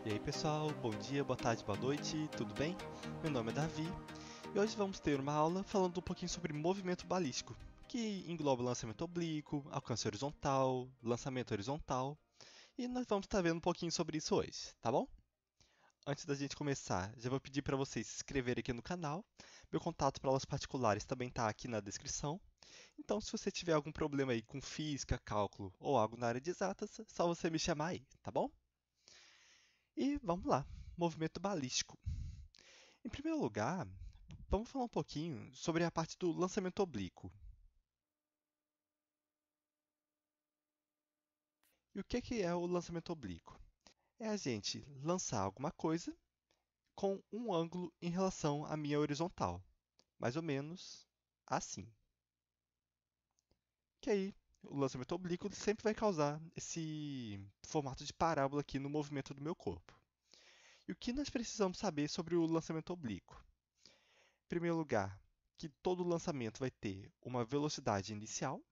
E aí pessoal, bom dia, boa tarde, boa noite, tudo bem? Meu nome é Davi e hoje vamos ter uma aula falando um pouquinho sobre movimento balístico, que engloba lançamento oblíquo, alcance horizontal, lançamento horizontal, e nós vamos estar vendo um pouquinho sobre isso hoje, tá bom? Antes da gente começar, já vou pedir para vocês se inscreverem aqui no canal. Meu contato para aulas particulares também está aqui na descrição. Então, se você tiver algum problema aí com física, cálculo ou algo na área de exatas, é só você me chamar aí, tá bom? E vamos lá, movimento balístico. Em primeiro lugar, vamos falar um pouquinho sobre a parte do lançamento oblíquo. E o que é o lançamento oblíquo? É a gente lançar alguma coisa com um ângulo em relação à minha horizontal, mais ou menos assim. Que aí o lançamento oblíquo sempre vai causar esse formato de parábola aqui no movimento do meu corpo. E o que nós precisamos saber sobre o lançamento oblíquo? Em primeiro lugar, que todo lançamento vai ter uma velocidade inicial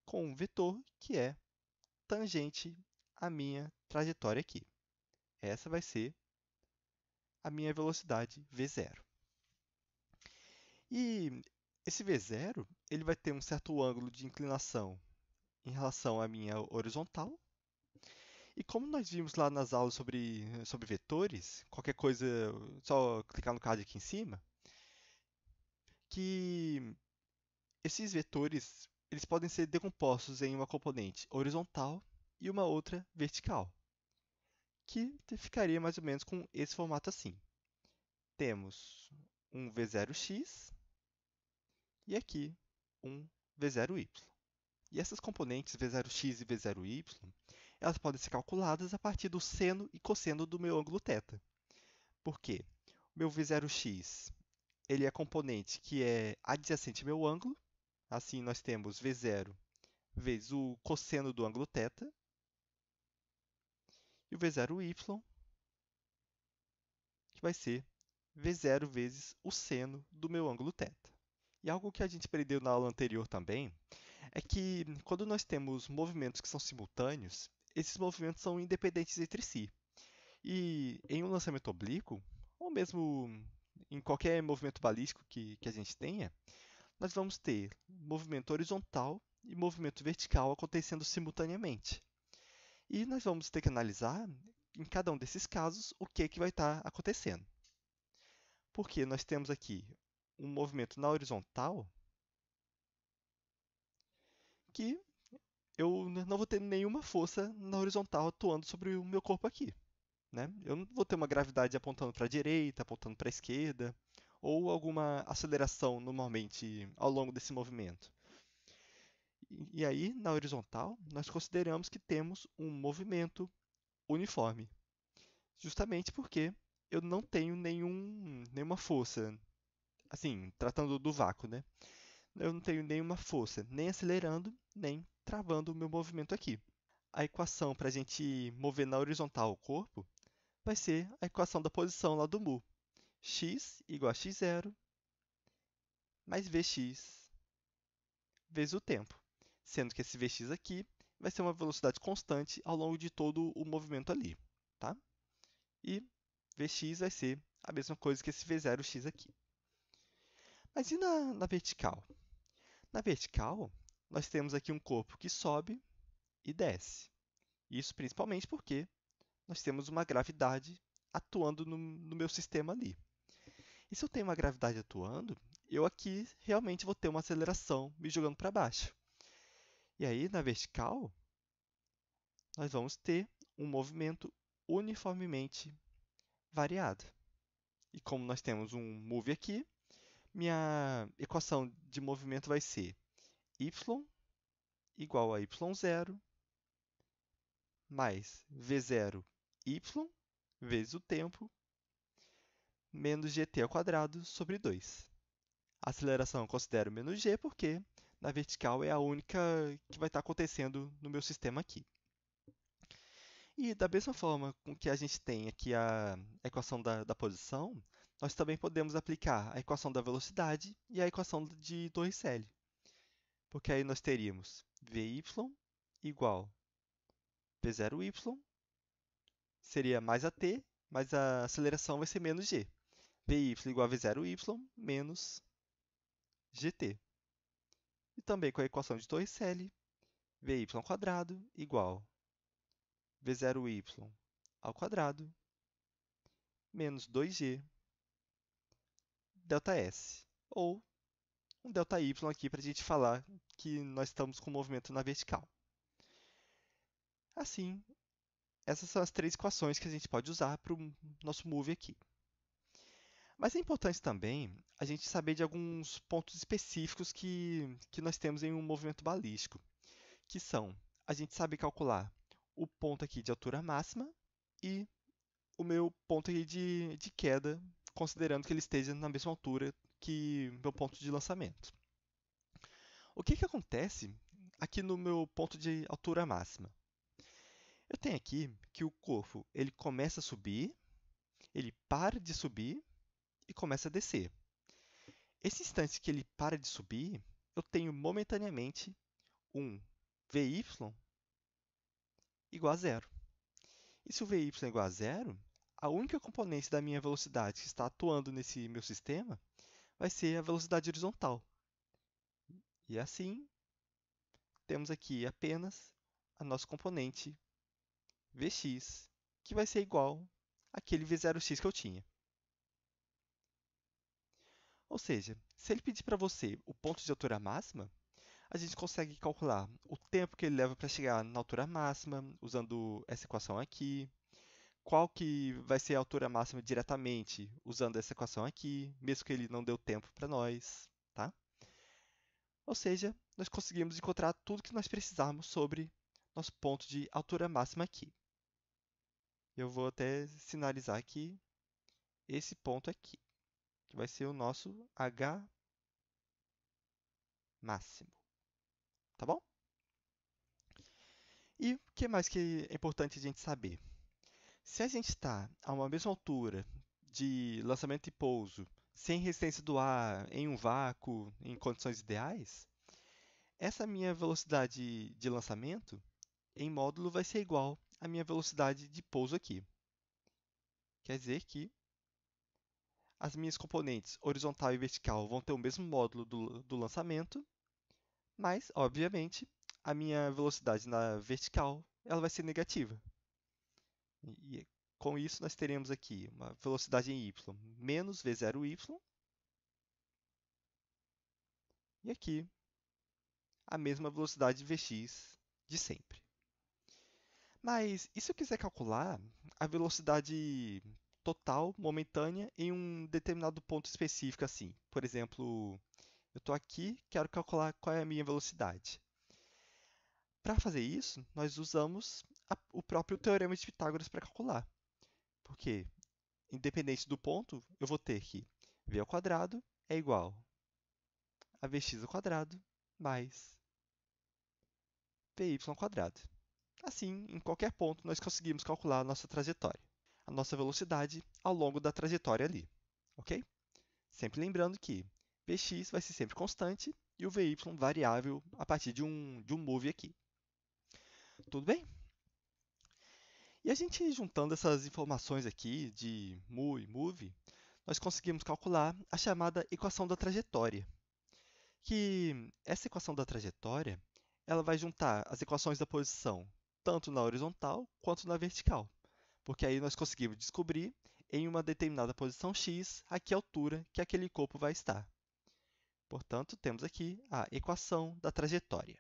com um vetor que é tangente à minha trajetória aqui. Essa vai ser a minha velocidade v0. E esse v0 ele vai ter um certo ângulo de inclinação em relação à minha horizontal. E como nós vimos lá nas aulas sobre vetores, qualquer coisa, só clicar no card aqui em cima, que esses vetores eles podem ser decompostos em uma componente horizontal e uma outra vertical, que ficaria mais ou menos com esse formato assim. Temos um v0x e aqui um v0y. E essas componentes v0x e v0y, elas podem ser calculadas a partir do seno e cosseno do meu ângulo θ. Por quê? O meu v0x ele é a componente que é adjacente ao meu ângulo. Assim, nós temos v0 vezes o cosseno do ângulo θ. E o v0y, que vai ser v0 vezes o seno do meu ângulo θ. E algo que a gente aprendeu na aula anterior também é que quando nós temos movimentos que são simultâneos, esses movimentos são independentes entre si. E em um lançamento oblíquo, ou mesmo em qualquer movimento balístico que a gente tenha, nós vamos ter movimento horizontal e movimento vertical acontecendo simultaneamente. E nós vamos ter que analisar, em cada um desses casos, o que vai estar acontecendo. Porque nós temos aqui um movimento na horizontal que eu não vou ter nenhuma força na horizontal atuando sobre o meu corpo aqui, né? Eu não vou ter uma gravidade apontando para a direita, apontando para a esquerda, ou alguma aceleração normalmente ao longo desse movimento. E aí, na horizontal, nós consideramos que temos um movimento uniforme, justamente porque eu não tenho nenhuma força, assim, tratando do vácuo, né? Eu não tenho nenhuma força, nem acelerando, nem travando o meu movimento aqui. A equação para a gente mover na horizontal o corpo vai ser a equação da posição lá do mu. X igual a x0 mais vx vezes o tempo. Sendo que esse vx aqui vai ser uma velocidade constante ao longo de todo o movimento ali. Tá? E vx vai ser a mesma coisa que esse v0x aqui. Mas e na vertical? Na vertical, nós temos aqui um corpo que sobe e desce. Isso principalmente porque nós temos uma gravidade atuando no meu sistema ali. E se eu tenho uma gravidade atuando, eu aqui realmente vou ter uma aceleração me jogando para baixo. E aí, na vertical, nós vamos ter um movimento uniformemente variado. E como nós temos um move aqui, minha equação de movimento vai ser y igual a y0 mais v0y vezes o tempo menos gt ao quadrado sobre 2. A aceleração eu considero menos g porque na vertical é a única que vai estar acontecendo no meu sistema aqui. E da mesma forma com que a gente tem aqui a equação da posição, nós também podemos aplicar a equação da velocidade e a equação de Torricelli. Porque aí nós teríamos vy igual v0y seria mais AT, mas a aceleração vai ser menos G. Vy igual a V0y menos GT. E também com a equação de Torricelli, Vy² igual V0y ao quadrado menos 2G ΔS. Ou um ΔY aqui para a gente falar que nós estamos com movimento na vertical. Assim, essas são as três equações que a gente pode usar para o nosso move aqui. Mas é importante também a gente saber de alguns pontos específicos que nós temos em um movimento balístico, que são, a gente sabe calcular o ponto aqui de altura máxima e o meu ponto aqui de queda, considerando que ele esteja na mesma altura que meu ponto de lançamento. O que acontece aqui no meu ponto de altura máxima? Eu tenho aqui que o corpo ele começa a subir, ele para de subir e começa a descer. Esse instante que ele para de subir, eu tenho momentaneamente um Vy igual a zero. E se o Vy é igual a zero, a única componente da minha velocidade que está atuando nesse meu sistema vai ser a velocidade horizontal. E assim, temos aqui apenas a nossa componente Vx, que vai ser igual àquele V0x que eu tinha. Ou seja, se ele pedir para você o ponto de altura máxima, a gente consegue calcular o tempo que ele leva para chegar na altura máxima, usando essa equação aqui, qual que vai ser a altura máxima diretamente, usando essa equação aqui, mesmo que ele não deu tempo para nós, tá? Ou seja, nós conseguimos encontrar tudo que nós precisarmos sobre nosso ponto de altura máxima aqui. Eu vou até sinalizar aqui esse ponto aqui, que vai ser o nosso H máximo, tá bom? E o que mais que é importante a gente saber? Se a gente está a uma mesma altura de lançamento e pouso, sem resistência do ar, em um vácuo, em condições ideais, essa minha velocidade de lançamento em módulo vai ser igual à minha velocidade de pouso aqui. Quer dizer que as minhas componentes horizontal e vertical vão ter o mesmo módulo do lançamento, mas, obviamente, a minha velocidade na vertical ela vai ser negativa. E com isso, nós teremos aqui uma velocidade em y menos v0y e aqui a mesma velocidade vx de sempre. Mas e se eu quiser calcular a velocidade total momentânea em um determinado ponto específico assim? Por exemplo, eu estou aqui, quero calcular qual é a minha velocidade. Para fazer isso, nós usamos o próprio teorema de Pitágoras para calcular. Porque, independente do ponto, eu vou ter que v ao quadrado é igual a vx ao quadrado mais vy ao quadrado. Assim, em qualquer ponto, nós conseguimos calcular a nossa trajetória, a nossa velocidade ao longo da trajetória ali, ok? Sempre lembrando que vx vai ser sempre constante e o vy variável a partir de um move aqui. Tudo bem? E a gente juntando essas informações aqui de mu e move, nós conseguimos calcular a chamada equação da trajetória. Que essa equação da trajetória, ela vai juntar as equações da posição tanto na horizontal quanto na vertical, porque aí nós conseguimos descobrir em uma determinada posição x a que altura que aquele corpo vai estar. Portanto, temos aqui a equação da trajetória.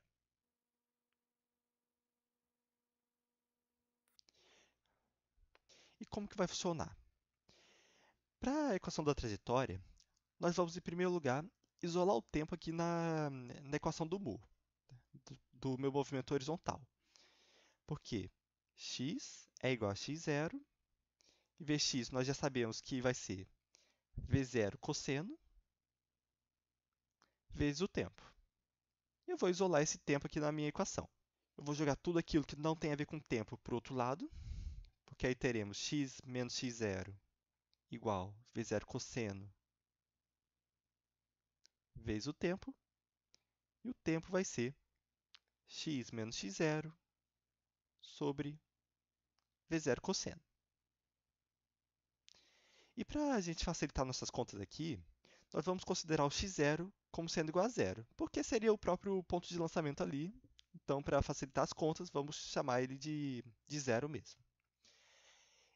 E como que vai funcionar? Para a equação da trajetória, nós vamos, em primeiro lugar, isolar o tempo aqui na equação do mu, do meu movimento horizontal. Porque x é igual a x0, e vx nós já sabemos que vai ser v0 cosseno vezes o tempo. Eu vou isolar esse tempo aqui na minha equação. Eu vou jogar tudo aquilo que não tem a ver com tempo para o outro lado, porque aí teremos x menos x0 igual v0 cosseno vezes o tempo, e o tempo vai ser x menos x0 sobre v0 cosseno. E para a gente facilitar nossas contas aqui, nós vamos considerar o x0 como sendo igual a zero, porque seria o próprio ponto de lançamento ali. Então, para facilitar as contas, vamos chamar ele de zero mesmo.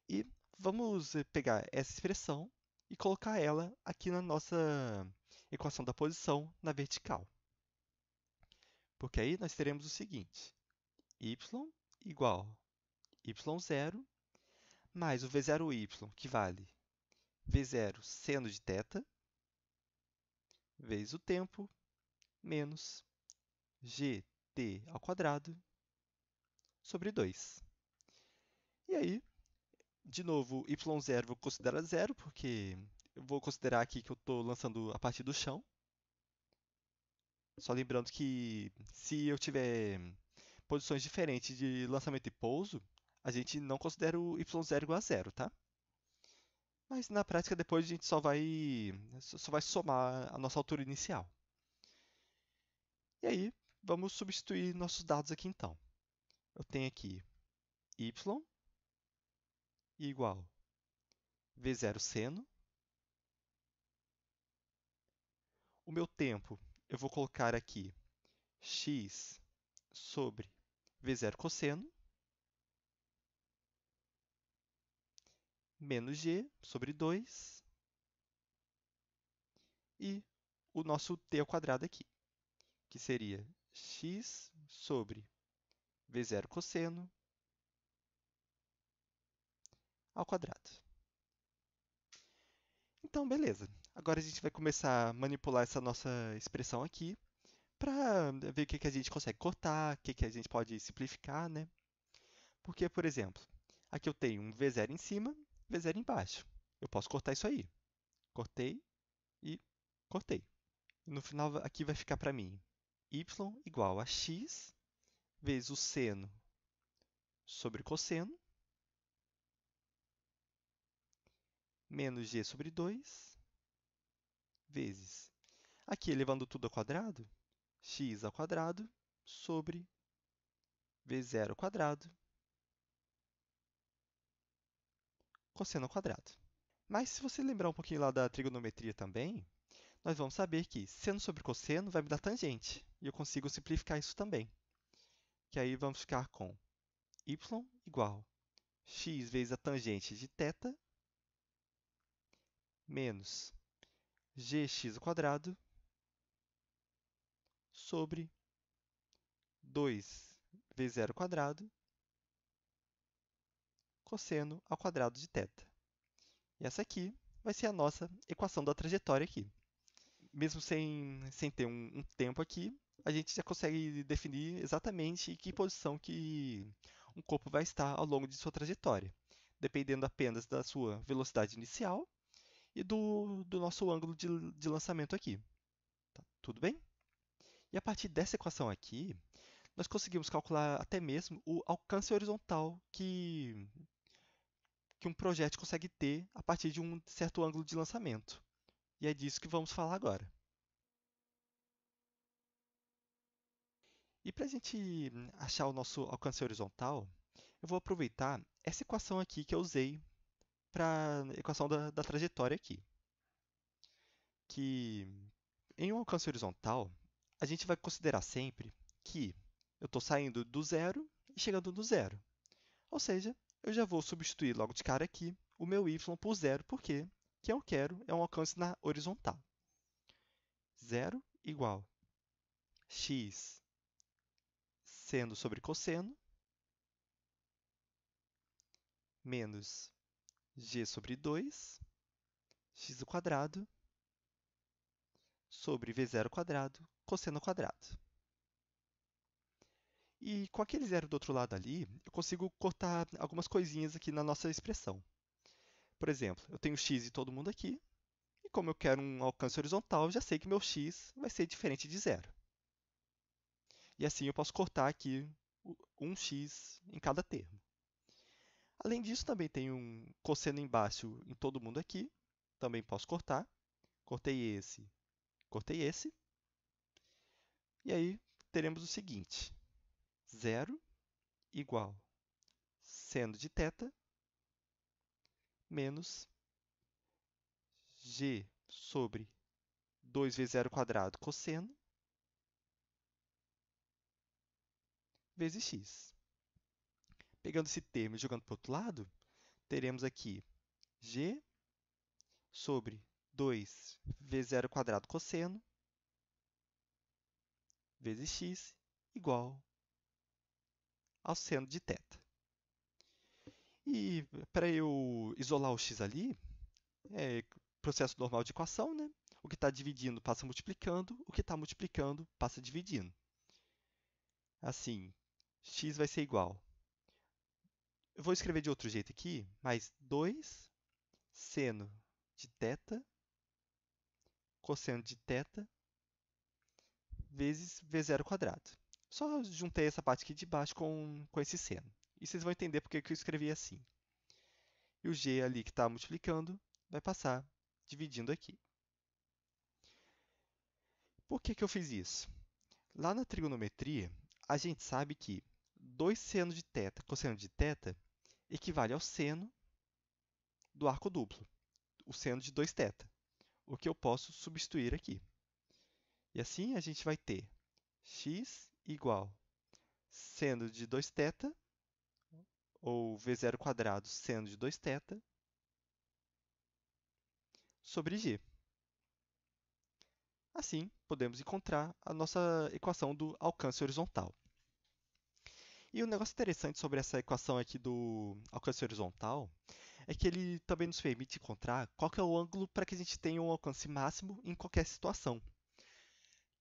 E vamos pegar essa expressão e colocar ela aqui na nossa equação da posição na vertical. Porque aí nós teremos o seguinte: y igual y0 mais o v0y, que vale v0 seno de θ, vezes o tempo, menos gt ao quadrado sobre 2. E aí, de novo, y0 vou considerar zero, porque eu vou considerar aqui que eu estou lançando a partir do chão. Só lembrando que se eu tiver posições diferentes de lançamento e pouso, a gente não considera o y0 igual a zero, tá? Mas na prática depois a gente só vai somar a nossa altura inicial. E aí, vamos substituir nossos dados aqui então. Eu tenho aqui y igual v0 seno. O meu tempo eu vou colocar aqui x sobre v0 cosseno, menos g sobre 2, e o nosso t ao quadrado aqui, que seria x sobre v0 cosseno ao quadrado. Então, beleza. Agora a gente vai começar a manipular essa nossa expressão aqui para ver o que a gente consegue cortar, o que a gente pode simplificar, né? Porque, por exemplo, aqui eu tenho um v0 em cima, v0 embaixo. Eu posso cortar isso aí. Cortei e cortei. E no final aqui vai ficar para mim y igual a x vezes o seno sobre cosseno, menos g sobre 2, vezes, aqui elevando tudo ao quadrado, x ao quadrado sobre v0 ao quadrado, cosseno ao quadrado. Mas se você lembrar um pouquinho lá da trigonometria também, nós vamos saber que seno sobre cosseno vai me dar tangente, e eu consigo simplificar isso também. Que aí vamos ficar com y igual x vezes a tangente de θ, menos gx ao quadrado sobre 2v0 ao quadrado cosseno ao quadrado de θ. E essa aqui vai ser a nossa equação da trajetória aqui. Mesmo sem ter um tempo aqui, a gente já consegue definir exatamente em que posição que um corpo vai estar ao longo de sua trajetória, dependendo apenas da sua velocidade inicial e do nosso ângulo de lançamento aqui. Tá tudo bem? E a partir dessa equação aqui, nós conseguimos calcular até mesmo o alcance horizontal que um projétil consegue ter a partir de um certo ângulo de lançamento. E é disso que vamos falar agora. E para a gente achar o nosso alcance horizontal, eu vou aproveitar essa equação aqui que eu usei para a equação da trajetória aqui. Que em um alcance horizontal, a gente vai considerar sempre que eu estou saindo do zero e chegando no zero. Ou seja, eu já vou substituir logo de cara aqui o meu y por zero, porque o que eu quero é um alcance na horizontal. Zero igual x seno sobre cosseno, menos g sobre 2, x ao quadrado, sobre v0 ao quadrado, cosseno ao quadrado. E com aquele zero do outro lado ali, eu consigo cortar algumas coisinhas aqui na nossa expressão. Por exemplo, eu tenho x e todo mundo aqui, e como eu quero um alcance horizontal, já sei que meu x vai ser diferente de zero. E assim eu posso cortar aqui um x em cada termo. Além disso, também tem um cosseno embaixo em todo mundo aqui. Também posso cortar. Cortei esse, cortei esse. E aí teremos o seguinte: zero igual seno de θ menos g sobre 2 vezes zero quadrado cosseno vezes x. Pegando esse termo e jogando para o outro lado, teremos aqui g sobre 2 vezes zero quadrado cosseno vezes x igual ao seno de θ. E para eu isolar o x ali, é processo normal de equação, né? O que está dividindo passa multiplicando, o que está multiplicando passa dividindo. Assim, x vai ser igual. Eu vou escrever de outro jeito aqui, mais 2 seno de θ cosseno de θ vezes v0². Só juntei essa parte aqui de baixo com esse seno. E vocês vão entender por que eu escrevi assim. E o g ali que está multiplicando vai passar dividindo aqui. Por que eu fiz isso? Lá na trigonometria, a gente sabe que 2 seno de θ cosseno de θ equivale ao seno do arco duplo, o seno de 2θ, o que eu posso substituir aqui. E assim a gente vai ter x igual seno de 2θ, ou v0² seno de 2θ, sobre g. Assim, podemos encontrar a nossa equação do alcance horizontal. E um negócio interessante sobre essa equação aqui do alcance horizontal é que ele também nos permite encontrar qual que é o ângulo para que a gente tenha um alcance máximo em qualquer situação.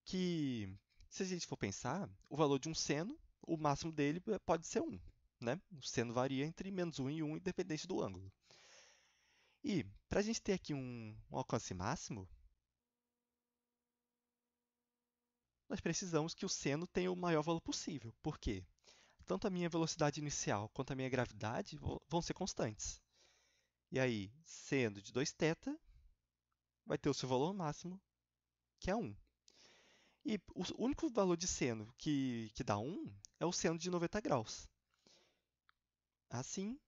Que, se a gente for pensar, o valor de um seno, o máximo dele pode ser 1. Né? O seno varia entre -1 e 1, independente do ângulo. E, para a gente ter aqui um alcance máximo, nós precisamos que o seno tenha o maior valor possível. Por quê? Tanto a minha velocidade inicial quanto a minha gravidade vão ser constantes. E aí, seno de 2θ vai ter o seu valor máximo, que é 1. E o único valor de seno que dá 1 é o seno de 90 graus. Assim,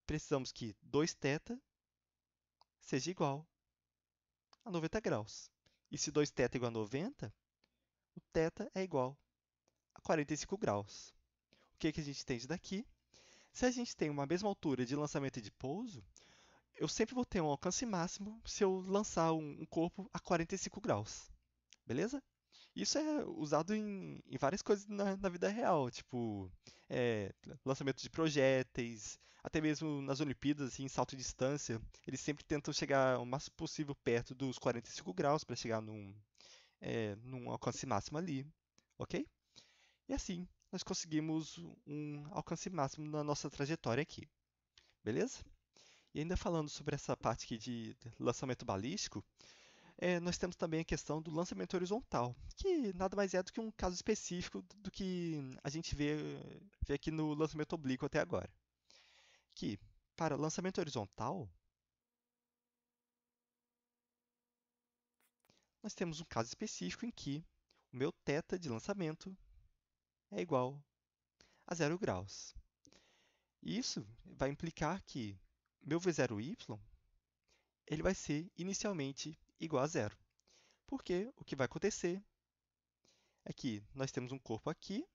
precisamos que 2θ seja igual a 90 graus. E se 2θ é igual a 90, o θ é igual a 45 graus. O que a gente entende daqui? Se a gente tem uma mesma altura de lançamento e de pouso, eu sempre vou ter um alcance máximo se eu lançar um corpo a 45 graus. Beleza? Isso é usado em várias coisas na vida real, tipo lançamento de projéteis, até mesmo nas Olimpíadas, assim, em salto de distância, eles sempre tentam chegar o máximo possível perto dos 45 graus para chegar num alcance máximo ali, ok? E assim, nós conseguimos um alcance máximo na nossa trajetória aqui, beleza? E ainda falando sobre essa parte aqui de lançamento balístico, nós temos também a questão do lançamento horizontal, que nada mais é do que um caso específico do que a gente vê aqui no lançamento oblíquo até agora. Que, para lançamento horizontal, nós temos um caso específico em que o meu θ de lançamento é igual a 0 graus. Isso vai implicar que meu v0y ele vai ser inicialmente igual a zero. Porque o que vai acontecer é que nós temos um corpo aqui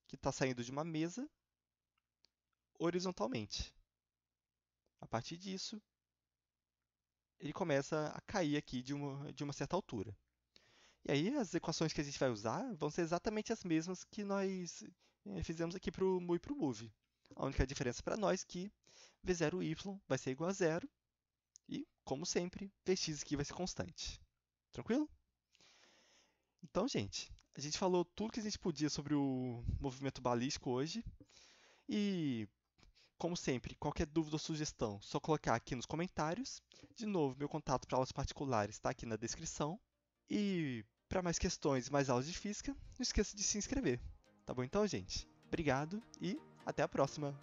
que está saindo de uma mesa horizontalmente. A partir disso, ele começa a cair aqui de uma certa altura. E aí as equações que a gente vai usar vão ser exatamente as mesmas que nós fizemos aqui para o mu e para o move. A única diferença para nós é que v0y vai ser igual a zero e, como sempre, vx aqui vai ser constante. Tranquilo? Então, gente, a gente falou tudo que a gente podia sobre o movimento balístico hoje. E, como sempre, qualquer dúvida ou sugestão, só colocar aqui nos comentários. De novo, meu contato para aulas particulares está aqui na descrição. E, para mais questões e mais aulas de física, não esqueça de se inscrever. Tá bom então, gente? Obrigado e até a próxima!